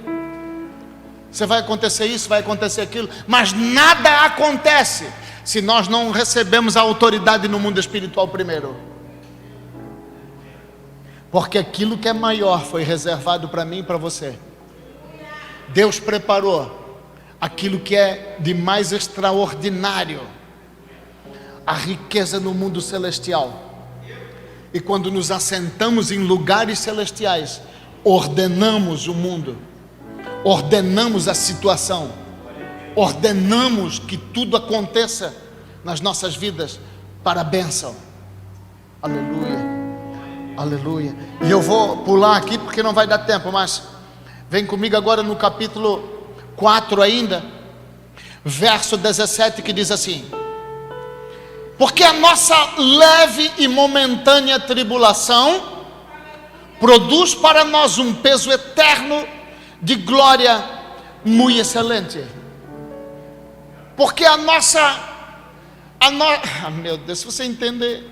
você vai acontecer isso, vai acontecer aquilo. Mas nada acontece se nós não recebemos a autoridade no mundo espiritual primeiro. Porque aquilo que é maior foi reservado para mim e para você. Deus preparou aquilo que é de mais extraordinário, a riqueza no mundo celestial. E quando nos assentamos em lugares celestiais, ordenamos o mundo, ordenamos a situação, ordenamos que tudo aconteça nas nossas vidas para a bênção. Aleluia. Aleluia. E eu vou pular aqui porque não vai dar tempo, mas vem comigo agora no capítulo 4 ainda, verso 17, que diz assim: porque a nossa leve e momentânea tribulação produz para nós um peso eterno de glória muito excelente. Porque meu Deus, se você entender,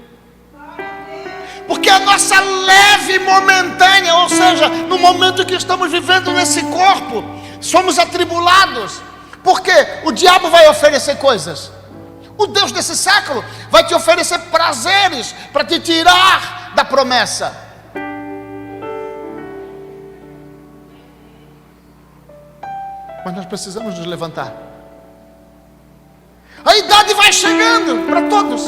porque a nossa leve e momentânea, ou seja, no momento que estamos vivendo nesse corpo, somos atribulados, porque o diabo vai oferecer coisas. O Deus desse século vai te oferecer prazeres para te tirar da promessa. Mas nós precisamos nos levantar. A idade vai chegando para todos.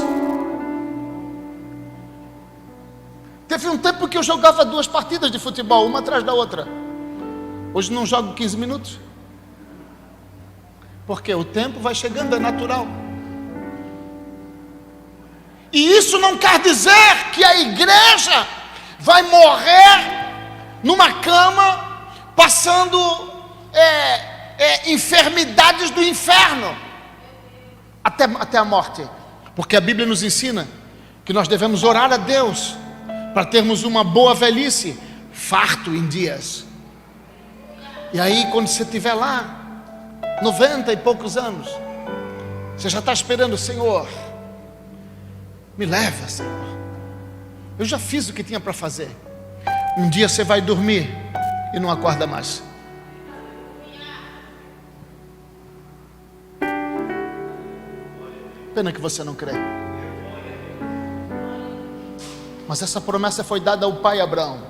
Teve um tempo que eu jogava 2 partidas de futebol, uma atrás da outra. Hoje não jogo 15 minutos. Porque o tempo vai chegando, é natural. E isso não quer dizer que a igreja vai morrer numa cama, passando enfermidades do inferno até a morte. Porque a Bíblia nos ensina que nós devemos orar a Deus para termos uma boa velhice, farto em dias. E aí quando você estiver lá 90 e poucos anos, você já está esperando: Senhor, me leva, Senhor, eu já fiz o que tinha para fazer. Um dia você vai dormir e não acorda mais. Pena que você não crê. Mas essa promessa foi dada ao pai Abraão.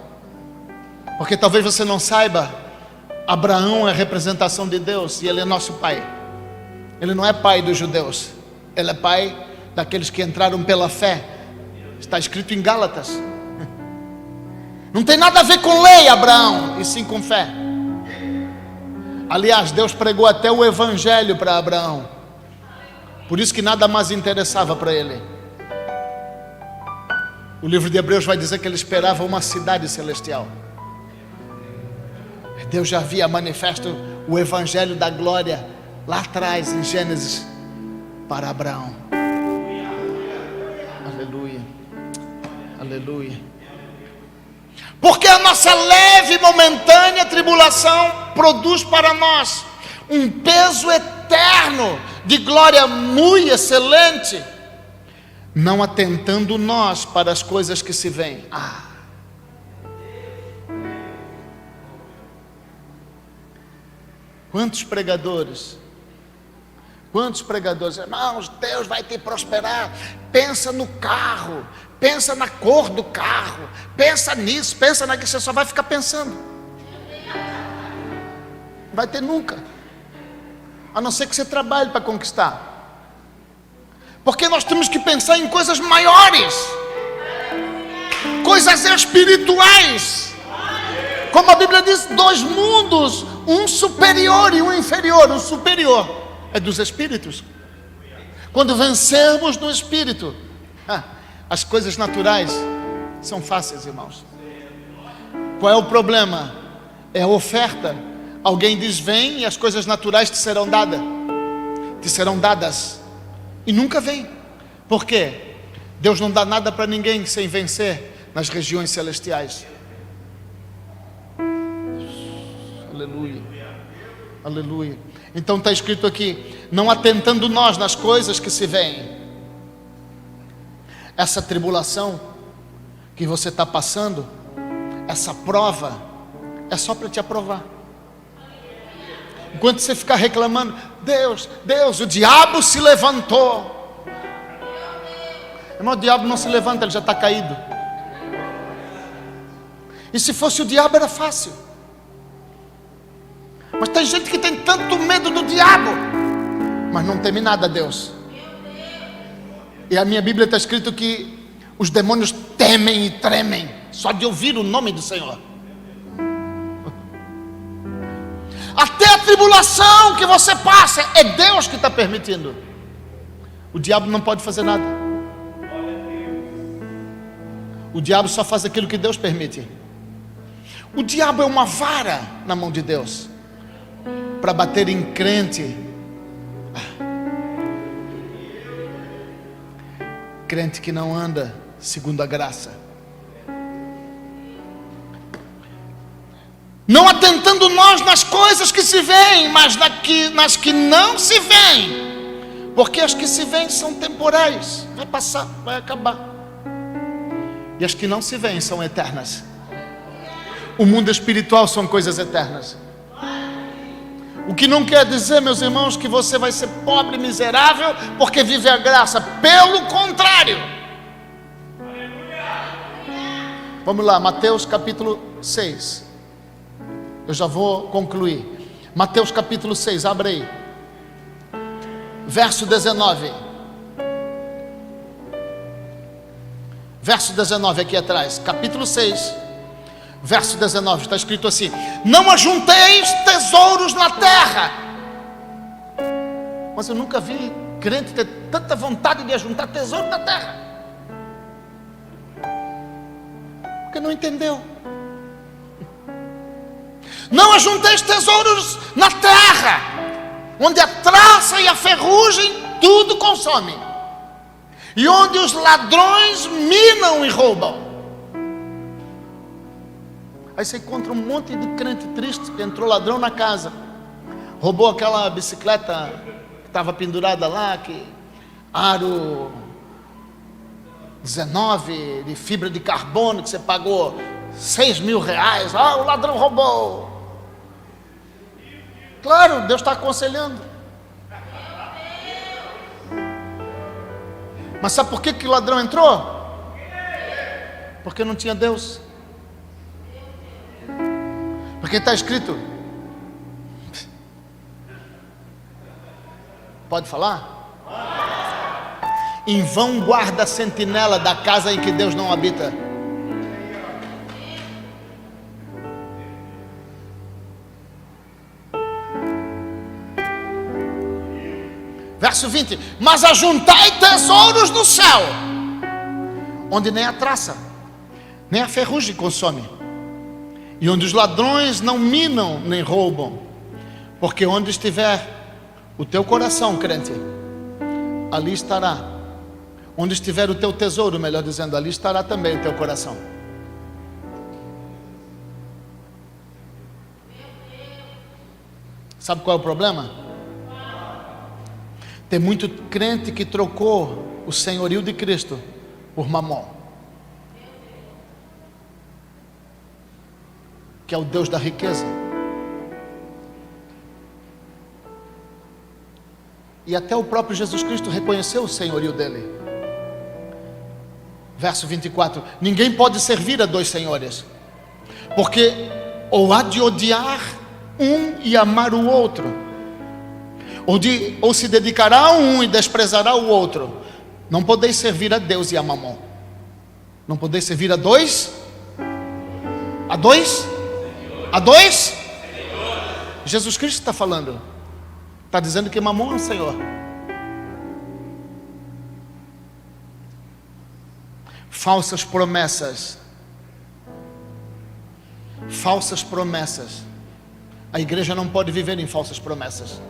Porque talvez você não saiba, Abraão é a representação de Deus e ele é nosso pai. Ele não é pai dos judeus, ele é pai daqueles que entraram pela fé. Está escrito em Gálatas. Não tem nada a ver com lei, Abraão, e sim com fé. Aliás, Deus pregou até o evangelho para Abraão. Por isso que nada mais interessava para ele. O livro de Hebreus vai dizer que ele esperava uma cidade celestial. Deus já havia manifesto o evangelho da glória lá atrás, em Gênesis, para Abraão. Aleluia, aleluia. Porque a nossa leve e momentânea tribulação produz para nós um peso eterno de glória muito excelente, não atentando nós para as coisas que se veem. Quantos pregadores, irmãos, Deus vai te prosperar, pensa no carro, pensa na cor do carro, pensa nisso, pensa naquilo. Você só vai ficar pensando, não vai ter nunca, a não ser que você trabalhe para conquistar. Porque nós temos que pensar em coisas maiores, coisas espirituais. Como a Bíblia diz, 2 mundos, um superior e um inferior. O superior é dos espíritos. Quando vencermos no espírito, as coisas naturais são fáceis, irmãos. Qual é o problema? É a oferta. Alguém diz: vem e as coisas naturais te serão dadas. E nunca vem. Por quê? Deus não dá nada para ninguém sem vencer nas regiões celestiais. Aleluia, aleluia. Então está escrito aqui: não atentando nós nas coisas que se veem. Essa tribulação que você está passando, essa prova, é só para te aprovar. Enquanto você ficar reclamando: Deus, o diabo se levantou. Irmão, o diabo não se levanta, ele já está caído. E se fosse o diabo era fácil. Mas tem gente que tem tanto medo do diabo, mas não teme nada a Deus. E a minha Bíblia está escrito que os demônios temem e tremem só de ouvir o nome do Senhor. Até a tribulação que você passa é Deus que está permitindo. O diabo não pode fazer nada. O diabo só faz aquilo que Deus permite. O diabo é uma vara na mão de Deus para bater em crente Crente que não anda segundo a graça, não atentando nós nas coisas que se veem, mas nas que não se veem, porque as que se veem são temporais, vai passar, vai acabar, e as que não se veem são eternas. O mundo espiritual são coisas eternas. O que não quer dizer, meus irmãos, que você vai ser pobre, miserável, porque vive a graça. Pelo contrário. Vamos lá, Mateus capítulo 6. Eu já vou concluir. Mateus capítulo 6, abre aí. Verso 19. Verso 19 aqui atrás. Capítulo 6. Verso 19, está escrito assim: não ajunteis tesouros na terra. Mas eu nunca vi crente ter tanta vontade de ajuntar tesouro na terra, porque não entendeu. Não ajunteis tesouros na terra, onde a traça e a ferrugem tudo consomem, e onde os ladrões minam e roubam. Aí você encontra um monte de crente triste, que entrou ladrão na casa, roubou aquela bicicleta que estava pendurada lá, que aro 19 de fibra de carbono, que você pagou 6 mil reais. Ah, o ladrão roubou. Claro, Deus está aconselhando. Mas sabe por que o ladrão entrou? Porque não tinha Deus. Porque está escrito, pode falar? Em vão guarda a sentinela da casa em que Deus não habita. Verso 20: mas ajuntai tesouros no céu, onde nem a traça, nem a ferrugem consome, e onde os ladrões não minam nem roubam, porque onde estiver o teu coração, crente, ali estará. Onde estiver o teu tesouro, melhor dizendo, ali estará também o teu coração. Sabe qual é o problema? Tem muito crente que trocou o senhorio de Cristo por mamon, que é o Deus da riqueza. E até o próprio Jesus Cristo reconheceu o senhorio dele. Verso 24: ninguém pode servir a dois senhores, porque ou há de odiar um e amar o outro, ou se dedicará a um e desprezará o outro. Não podeis servir a Deus e a mamon. Não podeis servir a dois? A dois? A dois? Jesus Cristo está falando. Está dizendo que mamon é o Senhor. Falsas promessas. Falsas promessas. A igreja não pode viver em falsas promessas.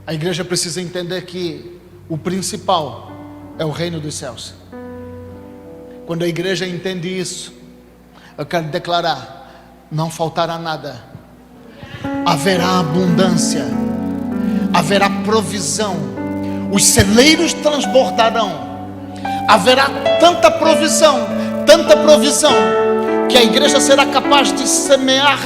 A igreja precisa entender que o principal é o reino dos céus. Quando a igreja entende isso, eu quero declarar: não faltará nada, haverá abundância, haverá provisão, os celeiros transbordarão, haverá tanta provisão, que a igreja será capaz de semear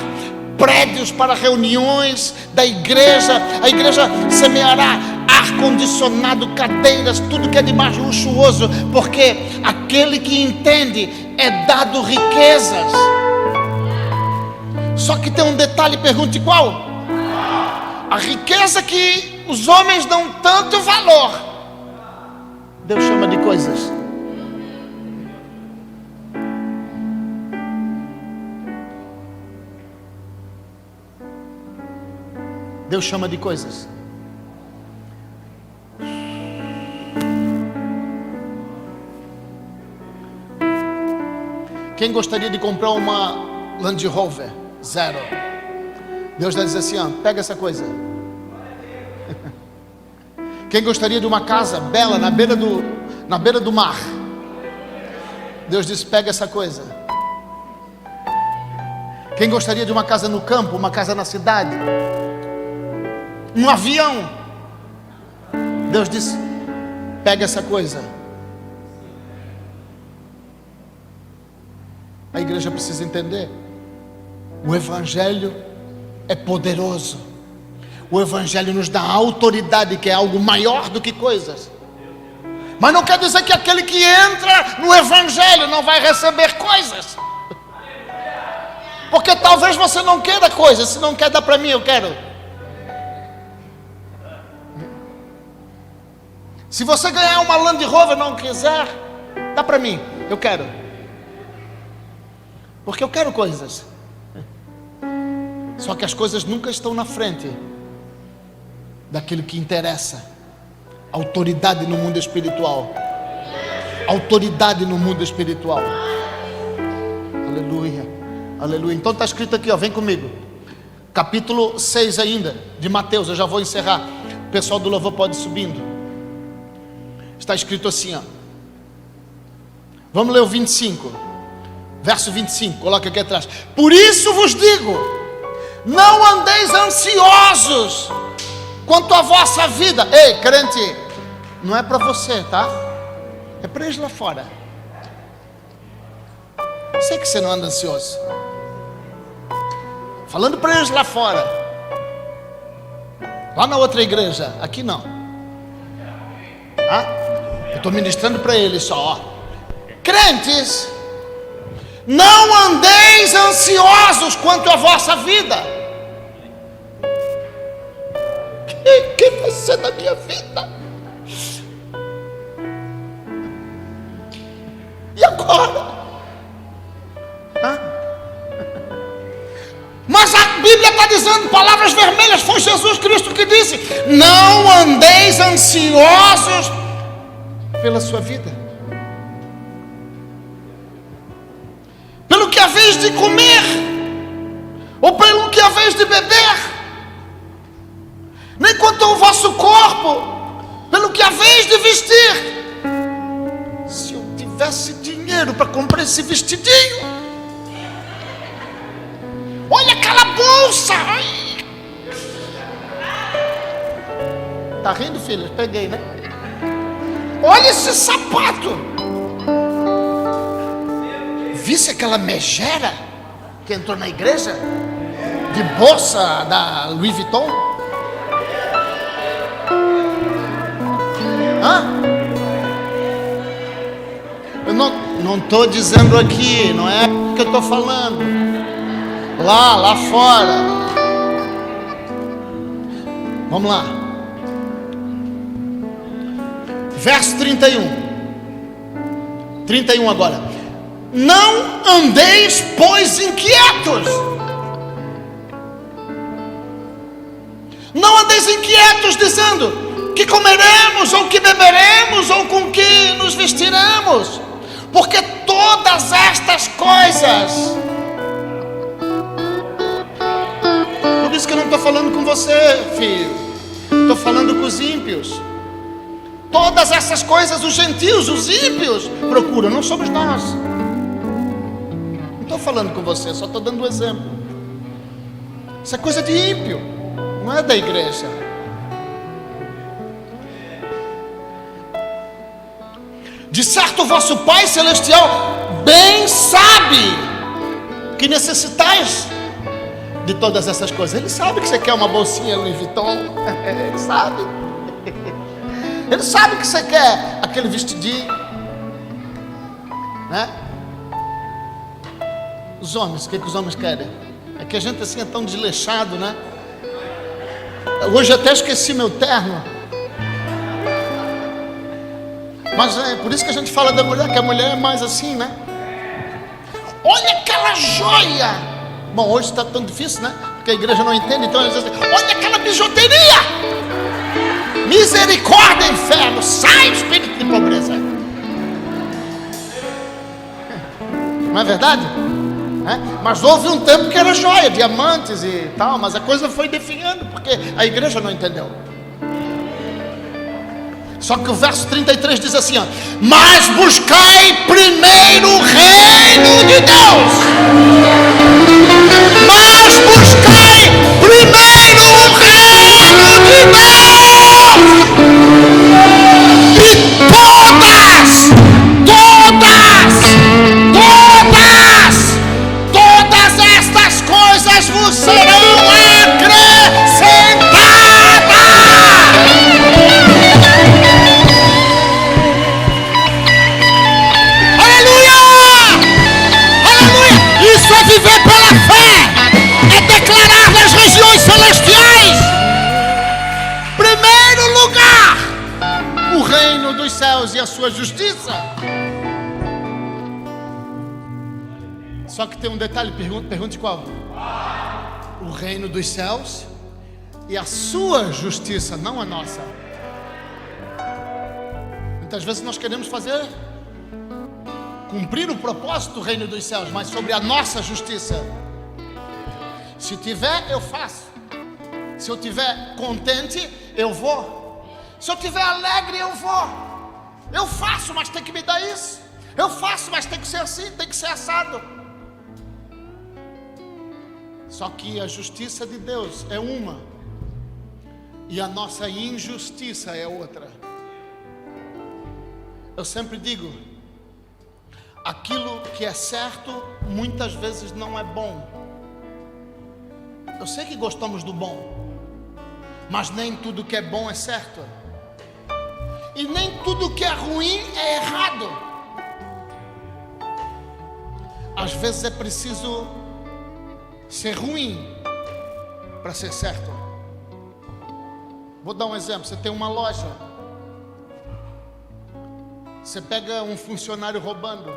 prédios para reuniões da igreja. A igreja semeará ar-condicionado, cadeiras, tudo que é de mais luxuoso, porque aquele que entende é dado riquezas. Só que tem um detalhe, pergunte qual? A riqueza que os homens dão tanto valor, Deus chama de coisas. Deus chama de coisas. Quem gostaria de comprar uma Land Rover? Zero. Deus vai dizer assim: ó, pega essa coisa. Quem gostaria de uma casa bela na beira do mar? Deus disse: pega essa coisa. Quem gostaria de uma casa no campo, uma casa na cidade, um avião? Deus disse: pega essa coisa. A igreja precisa entender: o Evangelho é poderoso. O Evangelho nos dá autoridade, que é algo maior do que coisas. Mas não quer dizer que aquele que entra no Evangelho não vai receber coisas. Porque talvez você não queira coisas. Se não quer, dá para mim, eu quero. Se você ganhar uma Land Rover e não quiser, dá para mim, eu quero. Porque eu quero coisas. Só que as coisas nunca estão na frente daquilo que interessa. Autoridade no mundo espiritual. Autoridade no mundo espiritual. Aleluia, aleluia. Então está escrito aqui, ó, vem comigo. Capítulo 6 ainda, de Mateus, eu já vou encerrar. O pessoal do louvor pode ir subindo. Está escrito assim, ó. Vamos ler o 25. Verso 25, coloca aqui atrás. Por isso vos digo, não andeis ansiosos quanto à vossa vida. Ei, crente, não é para você, tá? É para eles lá fora. Sei que você não anda ansioso. Falando para eles lá fora. Lá na outra igreja, aqui não. Eu estou ministrando para eles só, ó. Crentes, não andeis ansiosos quanto à vossa vida. Quem vai ser da minha vida? E agora? Mas a Bíblia está dizendo, palavras vermelhas, foi Jesus Cristo que disse: não andeis ansiosos pela sua vida, pelo que haveis de comer, ou pelo que haveis de beber, nem quanto ao vosso corpo, pelo que haveis de vestir. Se eu tivesse dinheiro para comprar esse vestidinho, olha aquela bolsa. Tá rindo, filha? Peguei, né? Olha esse sapato. Visse aquela megera que entrou na igreja de bolsa da Louis Vuitton? Eu não estou dizendo aqui, não é o que eu estou falando. Lá fora. Vamos lá. Verso 31. 31 agora. Não andeis, pois, inquietos. Não andeis inquietos, dizendo: que comeremos, ou que beberemos, ou com que nos vestiremos, porque todas estas coisas. Por isso que eu não estou falando com você, filho, estou falando com os ímpios. Todas essas coisas os gentios, os ímpios procuram, não somos nós. Não estou falando com você, só estou dando um exemplo. Isso é coisa de ímpio, não é da igreja. De certo, o vosso Pai Celestial bem sabe que necessitais de todas essas coisas. Ele sabe que você quer uma bolsinha Louis Vuitton. Ele sabe. Ele sabe que você quer aquele vestidinho, né? Os homens, o que os homens querem? É que a gente assim é tão desleixado, né? Hoje até esqueci meu terno. Mas é por isso que a gente fala da mulher, que a mulher é mais assim, né? Olha aquela joia. Bom, hoje está tão difícil, né? Porque a igreja não entende, então eles dizem: olha aquela bijuteria. Misericórdia, inferno, sai espírito de pobreza. Não é verdade? Mas houve um tempo que era joia, diamantes e tal, mas a coisa foi definhando, porque a igreja não entendeu. Só que o verso 33 diz assim, ó: mas buscai primeiro o reino de Deus. Mas buscai primeiro o reino de Deus. E todas estas coisas vos serão acrescentadas. Isso é viver pela fé, é declarar nas regiões celestiais. Primeiro lugar, o reino dos céus e a sua justiça. Só que tem um detalhe, pergunte qual? O reino dos céus e a sua justiça, não a nossa. Muitas vezes nós queremos cumprir o propósito do reino dos céus, mas sobre a nossa justiça. Se tiver, eu faço. Se eu tiver contente, eu vou. Se eu tiver alegre, eu vou. Eu faço, mas tem que me dar isso. Eu faço, mas tem que ser assim, tem que ser assado. Só que a justiça de Deus é uma e a nossa injustiça é outra. Eu sempre digo, aquilo que é certo muitas vezes não é bom. Eu sei que gostamos do bom, mas nem tudo que é bom é certo, e nem tudo que é ruim é errado. Às vezes é preciso ser ruim para ser certo. Vou dar um exemplo. Você tem uma loja, você pega um funcionário roubando,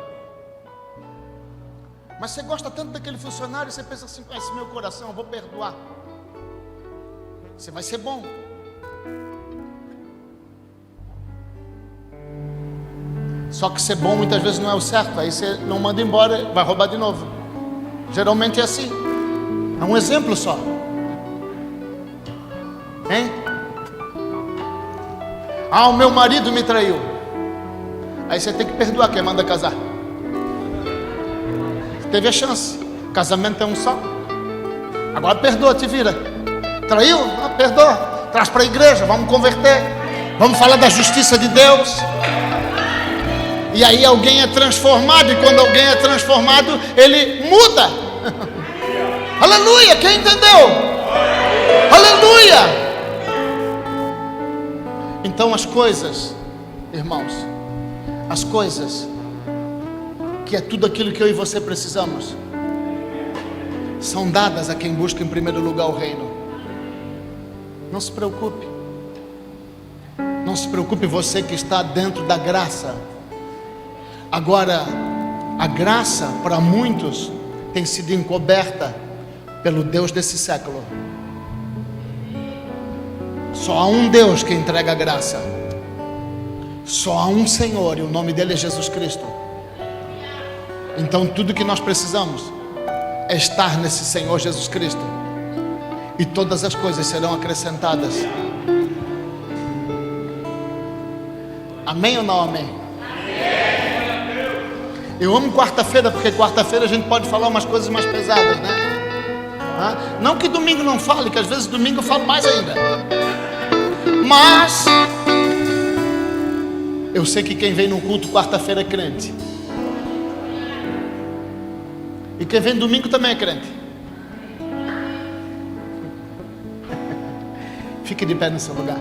mas você gosta tanto daquele funcionário, você pensa assim: esse meu coração, eu vou perdoar. Você vai ser bom. Só que ser bom muitas vezes não é o certo. Aí você não manda embora, vai roubar de novo. Geralmente é assim. É um exemplo só. Hein? Ah, o meu marido me traiu. Aí você tem que perdoar quem manda casar. Teve a chance. Casamento é um só. Agora perdoa, te vira. Traiu? Ah, perdoa. Traz para a igreja, vamos converter. Vamos falar da justiça de Deus. E aí alguém é transformado. E quando alguém é transformado, ele muda. Aleluia, quem entendeu? Aleluia. Então as coisas, irmãos, as coisas que é tudo aquilo que eu e você precisamos, são dadas a quem busca em primeiro lugar o reino. Não se preocupe. Não se preocupe, você que está dentro da graça. Agora, a graça para muitos tem sido encoberta pelo Deus desse século. Só há um Deus que entrega a graça. Só há um Senhor e o nome dele é Jesus Cristo. Então tudo que nós precisamos é estar nesse Senhor Jesus Cristo, e todas as coisas serão acrescentadas. Amém ou não amém? Eu amo quarta-feira, porque quarta-feira a gente pode falar umas coisas mais pesadas, né? Não que domingo não fale, que às vezes domingo eu falo mais ainda. Mas eu sei que quem vem no culto quarta-feira é crente. E quem vem domingo também é crente. Fique de pé no seu lugar.